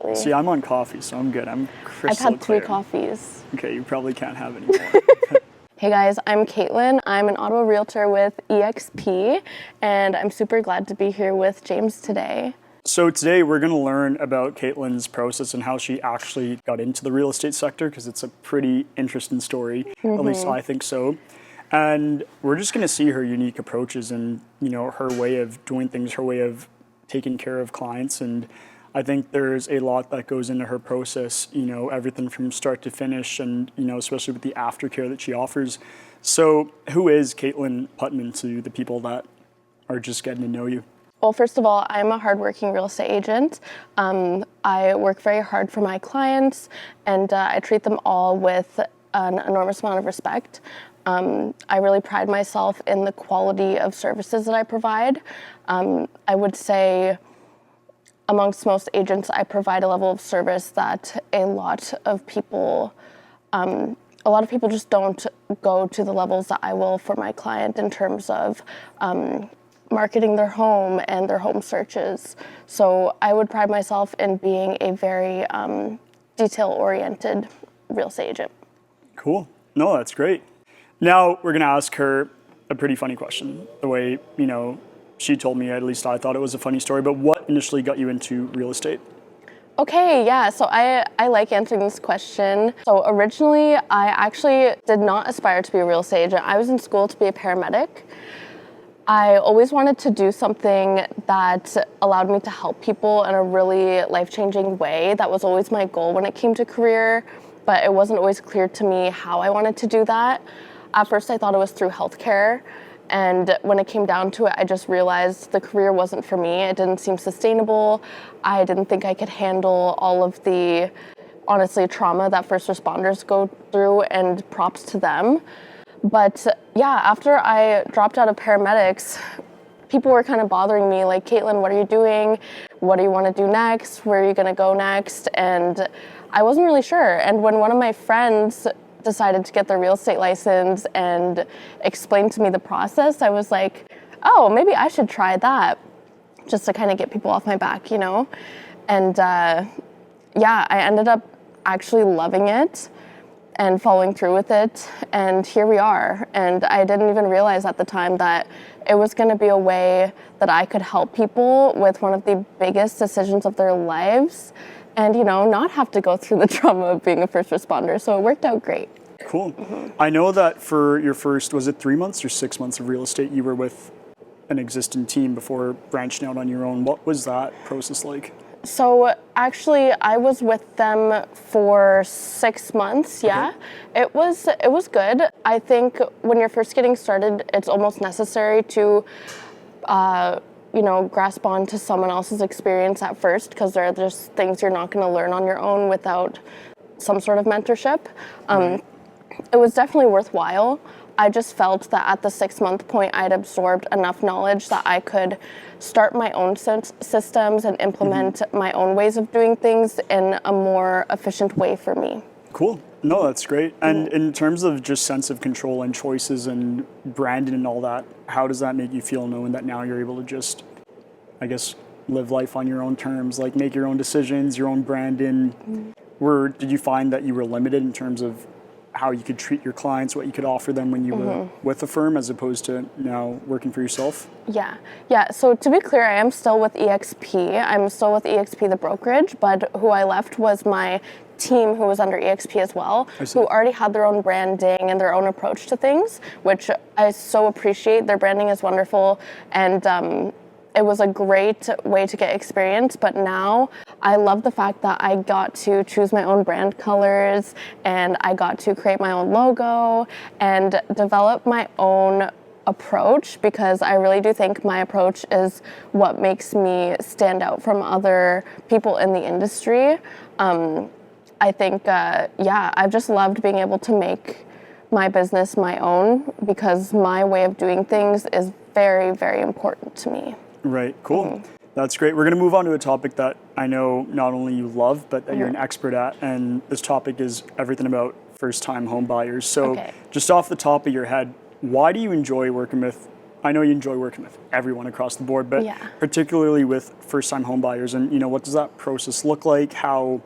Absolutely. See, I'm on coffee, so I'm good. I'm crystal I've had clear. 3 coffees. Okay, you probably can't have any more. Hey guys, I'm Kaitlyn. I'm an Ottawa realtor with EXP, and I'm super glad to be here with James today. So today we're going to learn about Kaitlyn's process and how she actually got into the real estate sector, because it's a pretty interesting story. At least I think so. And we're just going to see her unique approaches and, you know, her way of doing things, her way of taking care of clients. And I think there's a lot that goes into her process, you know, everything from start to finish, and, you know, especially with the aftercare that she offers. So who is Kaitlyn Putman to the people that are just getting to know you? Well, first of all, I'm a hardworking real estate agent. I work very hard for my clients, and I treat them all with an enormous amount of respect. I really pride myself in the quality of services that I provide. I would say amongst most agents, I provide a level of service that a lot of people just don't go to the levels that I will for my client in terms of marketing their home and their home searches. So I would pride myself in being a very detail-oriented real estate agent. Cool. No, that's great. Now we're going to ask her a pretty funny question. The way, you know, she told me, at least I thought it was a funny story, but what initially got you into real estate? Okay, yeah, so I like answering this question. So originally, I actually did not aspire to be a real estate agent. I was in school to be a paramedic. I always wanted to do something that allowed me to help people in a really life-changing way. That was always my goal when it came to career, but it wasn't always clear to me how I wanted to do that. At first, I thought it was through healthcare. And when it came down to it, I just realized the career wasn't for me. It didn't seem sustainable. I didn't think I could handle all of the, honestly, trauma that first responders go through, and props to them. But yeah, after I dropped out of paramedics, people were kind of bothering me, like, Kaitlyn, what are you doing? What do you want to do next? Where are you going to go next? And I wasn't really sure. And when one of my friends decided to get their real estate license and explained to me the process, I was like, oh, maybe I should try that, just to kind of get people off my back, you know? And yeah, I ended up actually loving it and following through with it, and here we are. And I didn't even realize at the time that it was going to be a way that I could help people with one of the biggest decisions of their lives, and, you know, not have to go through the trauma of being a first responder. So it worked out great. Cool. I know that for your first, was it 3 months or 6 months of real estate, you were with an existing team before branching out on your own. What was that process like? So actually, I was with them for 6 months. Yeah, okay. It was good. I think when you're first getting started, it's almost necessary to, you know, grasp on to someone else's experience at first, because there are just things you're not going to learn on your own without some sort of mentorship. Right. It was definitely worthwhile. I just felt that at the 6-month point, I'd absorbed enough knowledge that I could start my own systems and implement my own ways of doing things in a more efficient way for me. Cool. No, that's great. And in terms of just sense of control and choices and branding and all that, how does that make you feel, knowing that now you're able to just, I guess, live life on your own terms, like make your own decisions, your own branding? Did you find that you were limited in terms of how you could treat your clients, what you could offer them when you were with a firm, as opposed to now working for yourself? Yeah. So to be clear, I am still with EXP. I'm still with EXP, the brokerage, but who I left was my team who was under EXP as well, who already had their own branding and their own approach to things, which I so appreciate. Their branding is wonderful, and it was a great way to get experience. But now I love the fact that I got to choose my own brand colors, and I got to create my own logo and develop my own approach, because I really do think my approach is what makes me stand out from other people in the industry. I think, I've just loved being able to make my business my own, because my way of doing things is very, very important to me. Right, cool. That's great. We're going to move on to a topic that I know not only you love, but that you're an expert at. And this topic is everything about first-time home buyers. So just off the top of your head, why do you enjoy working with I know you enjoy working with everyone across the board, but Yeah. particularly with first-time home buyers, and what does that process look like? How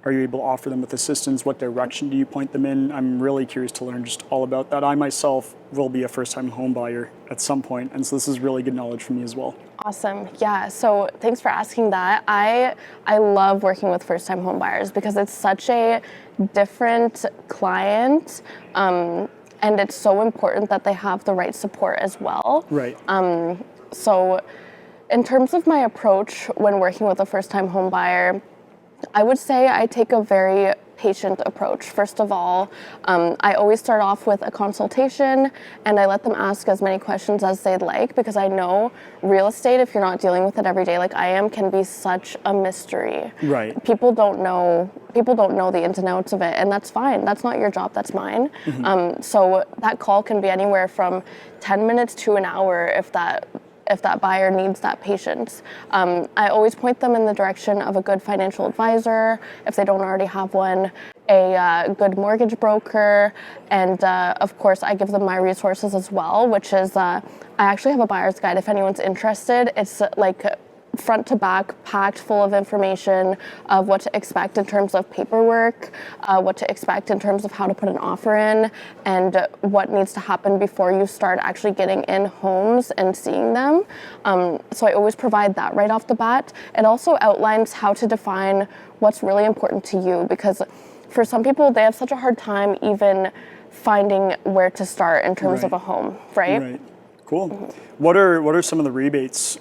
are you able to offer them with assistance? What direction do you point them in? I'm really curious to learn just all about that. I myself will be a first-time home buyer at some point, and so this is really good knowledge for me as well. Awesome. Yeah. So thanks for asking that. I love working with first-time home buyers because it's such a different client, and it's so important that they have the right support as well. Right. So in terms of my approach when working with a first-time home buyer, I would say I take a very patient approach. First of all, I always start off with a consultation and I let them ask as many questions as they'd like, because I know real estate, if you're not dealing with it every day like I am, can be such a mystery. Right. People don't know the ins and outs of it, and that's fine. That's not your job, that's mine. So that call can be anywhere from 10 minutes to an hour if that buyer needs that patience. I always point them in the direction of a good financial advisor, if they don't already have one, a good mortgage broker, and of course I give them my resources as well, which is I actually have a buyer's guide if anyone's interested. It's like front to back, packed full of information of what to expect in terms of paperwork, what to expect in terms of how to put an offer in, and what needs to happen before you start actually getting in homes and seeing them. So I always provide that right off the bat. It also outlines how to define what's really important to you, because for some people, they have such a hard time even finding where to start in terms of a home, right? Right. Cool. What are some of the rebates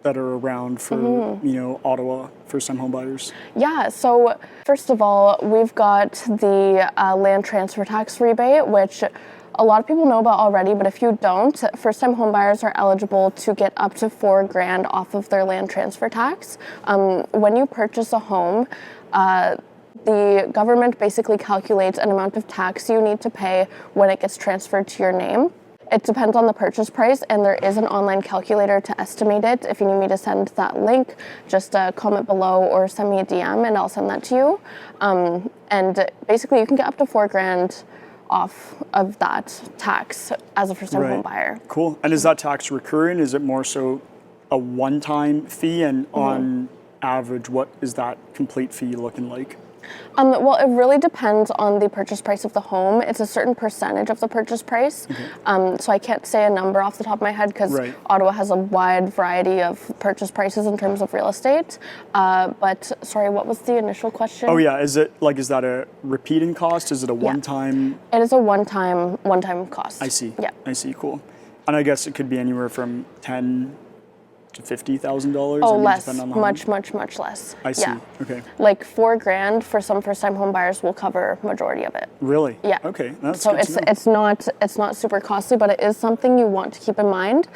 that are around for Ottawa first-time home buyers? Yeah, so first of all, we've got the land transfer tax rebate, which a lot of people know about already, but if you don't, first-time home buyers are eligible to get up to $4,000 off of their land transfer tax. When you purchase a home, the government basically calculates an amount of tax you need to pay when it gets transferred to your name. It depends on the purchase price, and there is an online calculator to estimate it. If you need me to send that link, just comment below or send me a DM and I'll send that to you. And basically you can get up to $4,000 off of that tax as a first-time home buyer. Cool. And is that tax recurring? Is it more so a one-time fee? And on average, what is that complete fee looking like? Well, it really depends on the purchase price of the home. It's a certain percentage of the purchase price. So I can't say a number off the top of my head because Ottawa has a wide variety of purchase prices in terms of real estate. But sorry, what was the initial question? Oh yeah, is that a repeating cost? Is it a one-time? It is a one-time cost. I see. Yeah. I see. Cool. And I guess it could be anywhere from $10,000 to $50,000. Oh, less, much less. I see. Okay. Like $4,000 for some first-time home buyers will cover majority of it. Really? Yeah. Okay. That's so good to know. it's not super costly, but it is something you want to keep in mind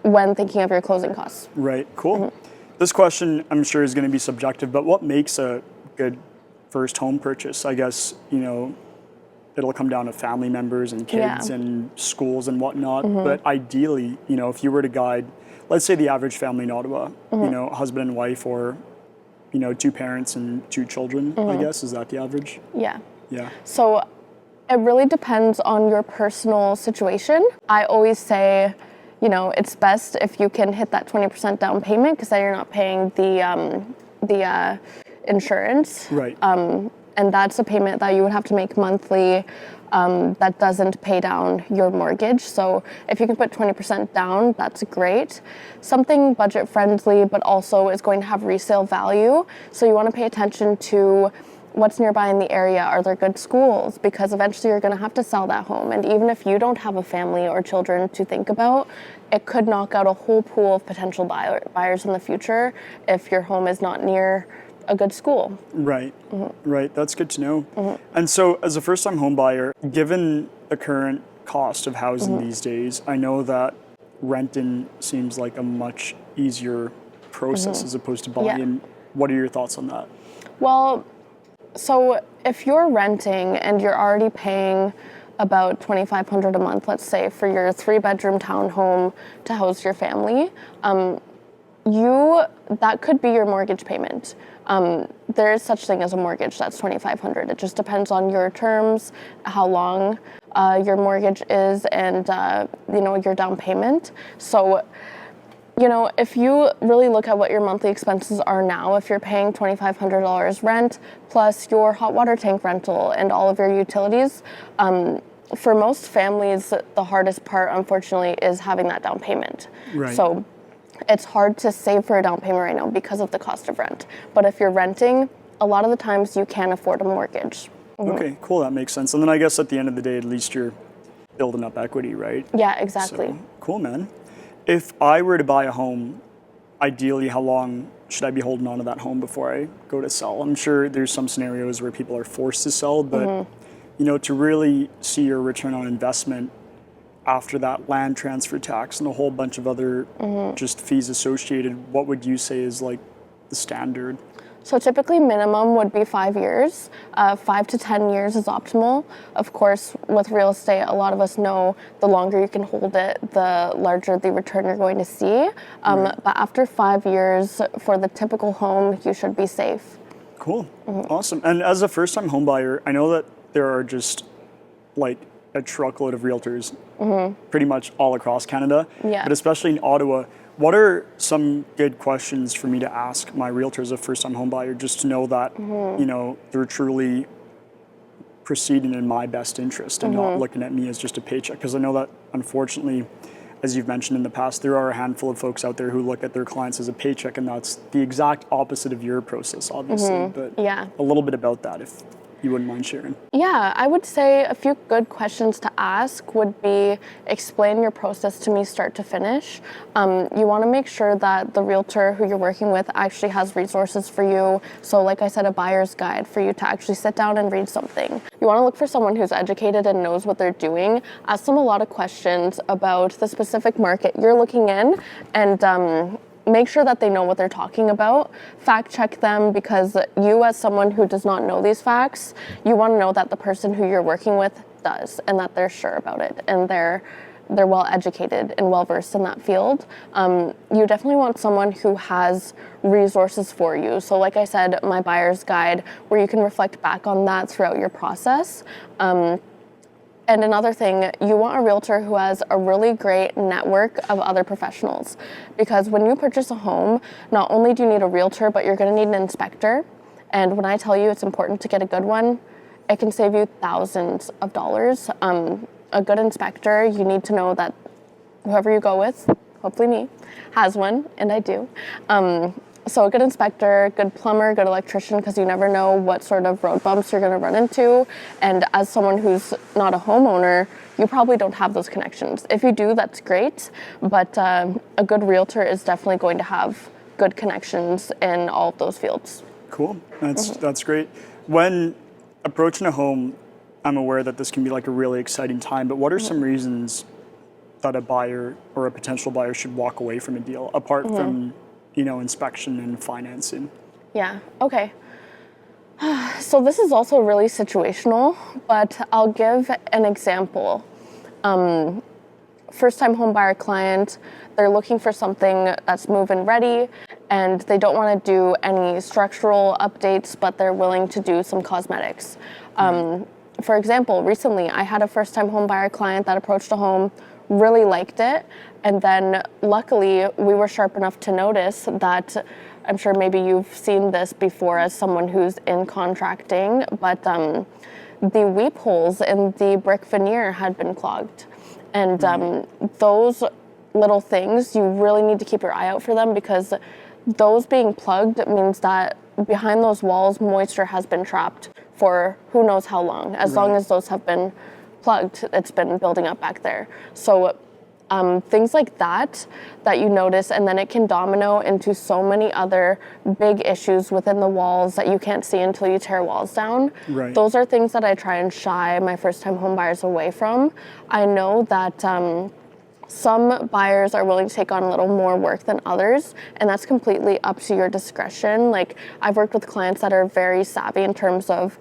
when thinking of your closing costs. Right. Cool. This question, I'm sure, is going to be subjective, but what makes a good first home purchase? I guess it'll come down to family members and kids and schools and whatnot. But ideally, if you were to guide, let's say the average family in Ottawa, husband and wife, or, two parents and two children, I guess, is that the average? Yeah. Yeah. So it really depends on your personal situation. I always say, it's best if you can hit that 20% down payment, because then you're not paying the insurance. Right. And that's a payment that you would have to make monthly that doesn't pay down your mortgage. So if you can put 20% down, that's great. Something budget friendly, but also is going to have resale value. So you want to pay attention to what's nearby in the area. Are there good schools? Because eventually you're going to have to sell that home. And even if you don't have a family or children to think about, it could knock out a whole pool of potential buyers in the future if your home is not near a good school. Right. Right. That's good to know. And so as a first-time home buyer, given the current cost of housing these days, I know that renting seems like a much easier process as opposed to buying. What are your thoughts on that? Well, so if you're renting and you're already paying about $2,500 a month, let's say, for your 3-bedroom townhome to house your family, that could be your mortgage payment. there is such thing as a mortgage that's $2,500. It just depends on your terms, how long your mortgage is, and your down payment. So, if you really look at what your monthly expenses are now, if you're paying $2,500 rent plus your hot water tank rental and all of your utilities, for most families, the hardest part, unfortunately, is having that down payment. Right. So it's hard to save for a down payment right now because of the cost of rent. But if you're renting, a lot of the times you can afford a mortgage. Okay, cool. That makes sense. And then I guess at the end of the day, at least you're building up equity, right? Yeah, exactly. So, cool, man. If I were to buy a home, ideally, how long should I be holding on to that home before I go to sell? I'm sure there's some scenarios where people are forced to sell, but to really see your return on investment after that land transfer tax and a whole bunch of other just fees associated, what would you say is like the standard? So typically minimum would be 5 years. 5 to 10 years is optimal. Of course, with real estate, a lot of us know the longer you can hold it, the larger the return you're going to see. But after 5 years, for the typical home, you should be safe. Cool. Awesome. And as a first-time home buyer, I know that there are just like a truckload of realtors pretty much all across Canada, but especially in Ottawa. What are some good questions for me to ask my realtor as a first-time home buyer, just to know that they're truly proceeding in my best interest and not looking at me as just a paycheck? Because I know that, unfortunately, as you've mentioned in the past, there are a handful of folks out there who look at their clients as a paycheck, and that's the exact opposite of your process, obviously. But a little bit about that, if you wouldn't mind sharing. Yeah, I would say a few good questions to ask would be, explain your process to me start to finish. You want to make sure that the realtor who you're working with actually has resources for you. So like I said, a buyer's guide for you to actually sit down and read something. You want to look for someone who's educated and knows what they're doing. Ask them a lot of questions about the specific market you're looking in, and make sure that they know what they're talking about. Fact check them, because you, as someone who does not know these facts, you want to know that the person who you're working with does, and that they're sure about it, and they're well educated and well versed in that field. You definitely want someone who has resources for you. So like I said, my buyer's guide, where you can reflect back on that throughout your process. And another thing, you want a realtor who has a really great network of other professionals, because when you purchase a home, not only do you need a realtor, but you're going to need an inspector. And when I tell you it's important to get a good one, it can save you thousands of dollars. A good inspector, you need to know that whoever you go with, hopefully me, has one, and I do. So a good inspector, good plumber, good electrician, because you never know what sort of road bumps you're going to run into. And as someone who's not a homeowner, you probably don't have those connections. If you do, that's great. But a good realtor is definitely going to have good connections in all of those fields. Cool. That's great. When approaching a home, I'm aware that this can be like a really exciting time, but what are some reasons that a buyer or a potential buyer should walk away from a deal, apart from inspection and financing? Yeah, okay. So this is also really situational, but I'll give an example. First-time home buyer client, they're looking for something that's move-in ready, and they don't want to do any structural updates, but they're willing to do some cosmetics. For example, recently I had a first-time home buyer client that approached a home, really liked it, and then luckily we were sharp enough to notice that, I'm sure maybe you've seen this before as someone who's in contracting, but the weep holes in the brick veneer had been clogged. And those little things, you really need to keep your eye out for them, because those being plugged means that behind those walls, moisture has been trapped for who knows how long. As long as those have been plugged, it's been building up back there. So things like that you notice, and then it can domino into so many other big issues within the walls that you can't see until you tear walls down. Those are things that I try and shy my first-time home buyers away from. I know that some buyers are willing to take on a little more work than others, and that's completely up to your discretion. Like, I've worked with clients that are very savvy in terms of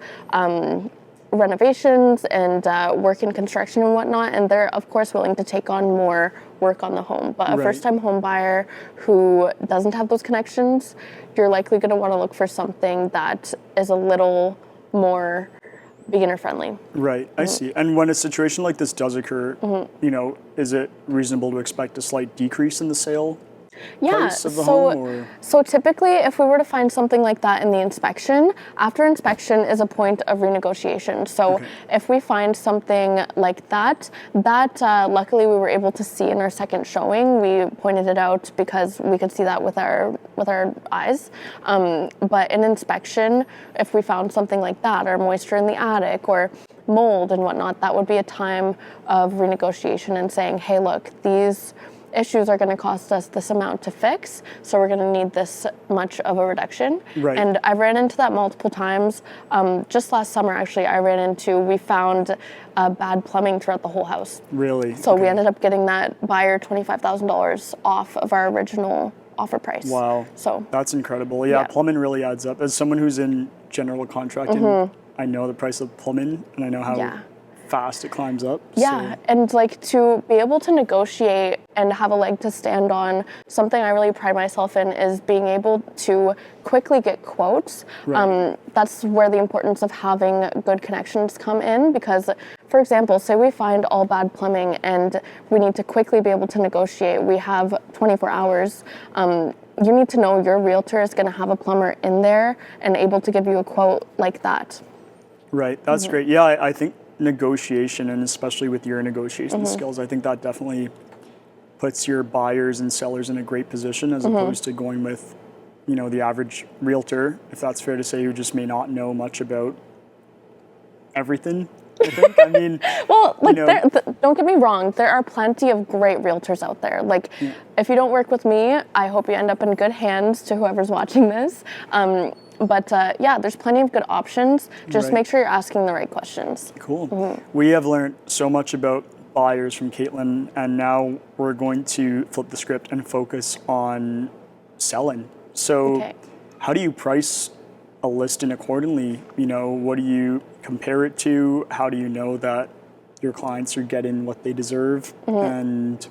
renovations and work in construction and whatnot, and they're of course willing to take on more work on the home. But a Right. first-time home buyer who doesn't have those connections, you're likely going to want to look for something that is a little more beginner friendly. Right, I see. And when a situation like this does occur, is it reasonable to expect a slight decrease in the sale price of the home? Or? So typically, if we were to find something like that in the inspection, after inspection is a point of renegotiation. So if we find something like that, luckily we were able to see in our second showing. We pointed it out because we could see that with our eyes. But in inspection, if we found something like that, or moisture in the attic, or mold and whatnot, that would be a time of renegotiation and saying, hey, look, these issues are going to cost us this amount to fix, so we're going to need this much of a reduction. Right. And I ran into that multiple times. Just last summer, actually, we found bad plumbing throughout the whole house. Really? So we ended up getting that buyer $25,000 off of our original offer price. Wow. So that's incredible. Yeah, plumbing really adds up. As someone who's in general contracting, I know the price of plumbing, and I know how fast it climbs up. Yeah, so. and like to be able to negotiate and have a leg to stand on, something I really pride myself in is being able to quickly get quotes. Right. That's where the importance of having good connections come in, because, for example, say we find all bad plumbing and we need to quickly be able to negotiate. We have 24 hours. You need to know your realtor is going to have a plumber in there and able to give you a quote like that. Right, that's great. Yeah, I think negotiation, and especially with your negotiation skills, I think that definitely puts your buyers and sellers in a great position, as opposed to going with, the average realtor, if that's fair to say, who just may not know much about everything. I think. I mean, well, like, don't get me wrong, there are plenty of great realtors out there. Like, if you don't work with me, I hope you end up in good hands to whoever's watching this. But there's plenty of good options. Just make sure you're asking the right questions. Cool. We have learned so much about buyers from Kaitlyn, and now we're going to flip the script and focus on selling. So how do you price a listing accordingly? What do you compare it to? How do you know that your clients are getting what they deserve? And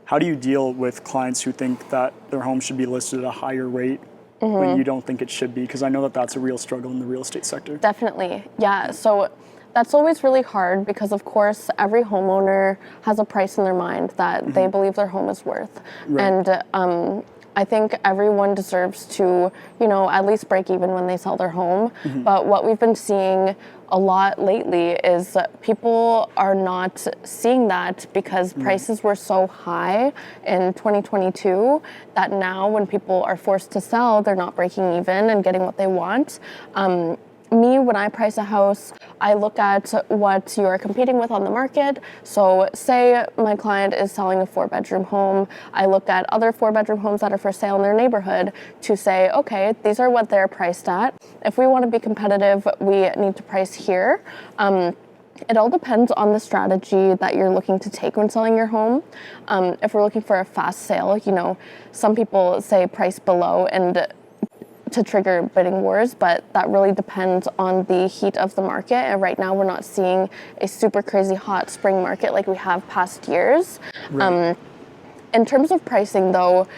how do you deal with clients who think that their home should be listed at a higher rate when you don't think it should be? Because I know that that's a real struggle in the real estate sector. Definitely, yeah. So that's always really hard because, of course, every homeowner has a price in their mind that they believe their home is worth. Right. And I think everyone deserves to, at least break even when they sell their home. But what we've been seeing a lot lately is people are not seeing that because prices were so high in 2022 that now when people are forced to sell, they're not breaking even and getting what they want. When I price a house, I look at what you're competing with on the market. So say my client is selling a 4-bedroom home. I look at other 4-bedroom homes that are for sale in their neighborhood to say, okay, these are what they're priced at. If we want to be competitive, we need to price here. It all depends on the strategy that you're looking to take when selling your home. If we're looking for a fast sale, some people say price below and to trigger bidding wars, but that really depends on the heat of the market. And right now we're not seeing a super crazy hot spring market like we have past years. Right. In terms of pricing though,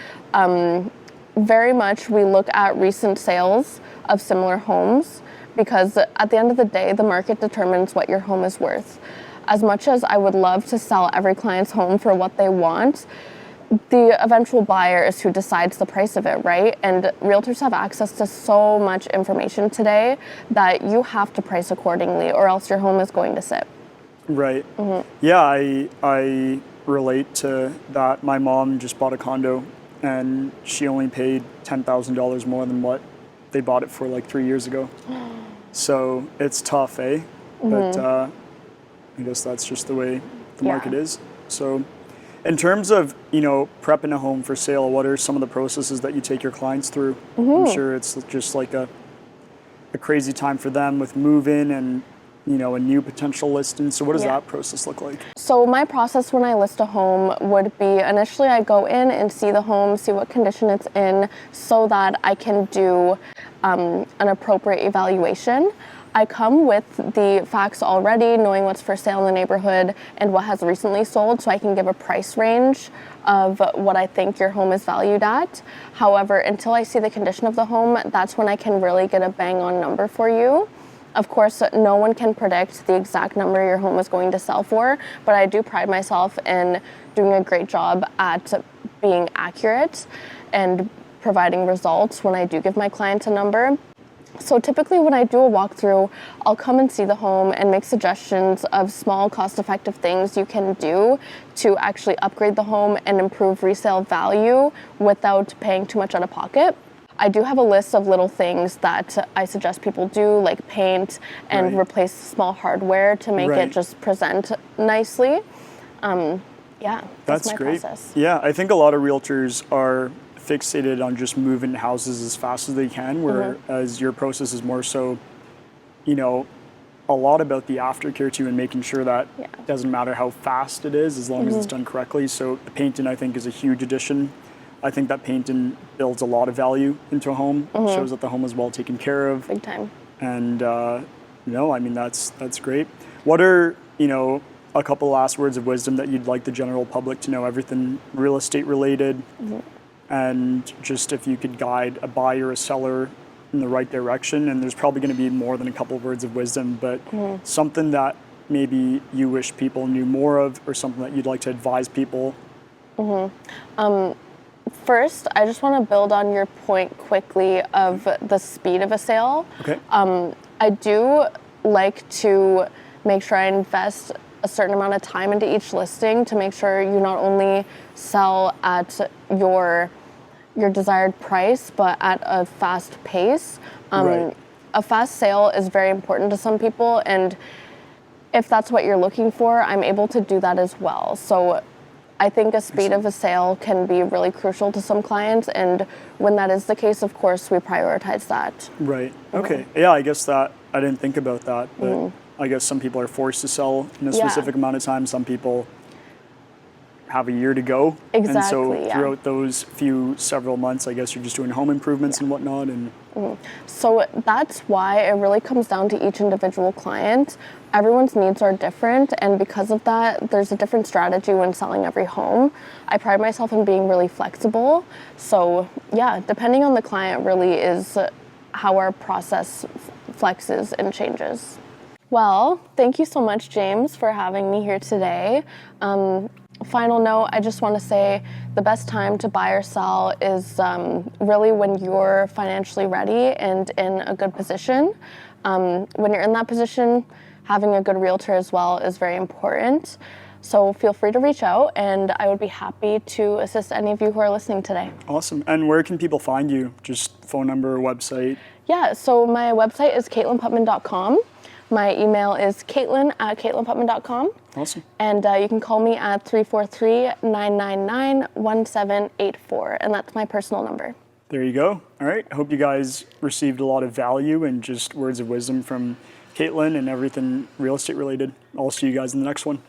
very much we look at recent sales of similar homes, because at the end of the day, the market determines what your home is worth. As much as I would love to sell every client's home for what they want, the eventual buyer is who decides the price of it, right? And realtors have access to so much information today that you have to price accordingly, or else your home is going to sit. Right. Yeah, I relate to that. My mom just bought a condo, and she only paid $10,000 more than what they bought it for like 3 years ago. So it's tough, eh? But I guess that's just the way the market is. So in terms of, prepping a home for sale, what are some of the processes that you take your clients through? I'm sure it's just like a crazy time for them with move-in and, a new potential listing. So what does that process look like? So my process when I list a home would be, initially I go in and see the home, see what condition it's in, so that I can do an appropriate evaluation. I come with the facts already, knowing what's for sale in the neighborhood and what has recently sold, so I can give a price range of what I think your home is valued at. However, until I see the condition of the home, that's when I can really get a bang on number for you. Of course, no one can predict the exact number your home is going to sell for, but I do pride myself in doing a great job at being accurate and providing results when I do give my clients a number. So typically when I do a walkthrough, I'll come and see the home and make suggestions of small cost-effective things you can do to actually upgrade the home and improve resale value without paying too much out of pocket. I do have a list of little things that I suggest people do, like paint and replace small hardware to make it just present nicely. Yeah, that's my great. process. Yeah, I think a lot of realtors are fixated on just moving houses as fast as they can, whereas your process is more so, you know, a lot about the aftercare too, and making sure that it doesn't matter how fast it is as long as it's done correctly. So the painting, I think, is a huge addition. I think that painting builds a lot of value into a home. Shows that the home is well taken care of. Big time. And no, I mean, that's great. What are, you know, a couple last words of wisdom that you'd like the general public to know, everything real estate related? And just if you could guide a buyer or a seller in the right direction, and there's probably going to be more than a couple of words of wisdom, but something that maybe you wish people knew more of, or something that you'd like to advise people. First, I just want to build on your point quickly of the speed of a sale. Okay. I do like to make sure I invest a certain amount of time into each listing to make sure you not only sell at your desired price, but at a fast pace. A fast sale is very important to some people, and if that's what you're looking for, I'm able to do that as well. So I think a speed of a sale can be really crucial to some clients, and when that is the case, of course, we prioritize that. Right. Okay. Yeah, I guess that I didn't think about that, but I guess some people are forced to sell in a specific amount of time. Some people have a year to go. Exactly. And so throughout those several months, I guess you're just doing home improvements and whatnot. And so that's why it really comes down to each individual client. Everyone's needs are different, and because of that, there's a different strategy when selling every home. I pride myself in being really flexible. So yeah, depending on the client really is how our process flexes and changes. Well, thank you so much, James, for having me here today. Final note, I just want to say the best time to buy or sell is really when you're financially ready and in a good position. When you're in that position, having a good realtor as well is very important. So feel free to reach out, and I would be happy to assist any of you who are listening today. Awesome. And where can people find you? Just phone number, website? Yeah, so my website is kaitlynputman.com. My email is kaitlyn@kaitlynputman.com. Awesome. And you can call me at 343-999-1784, and that's my personal number. There you go. All right. I hope you guys received a lot of value and just words of wisdom from Kaitlyn and everything real estate related. I'll see you guys in the next one.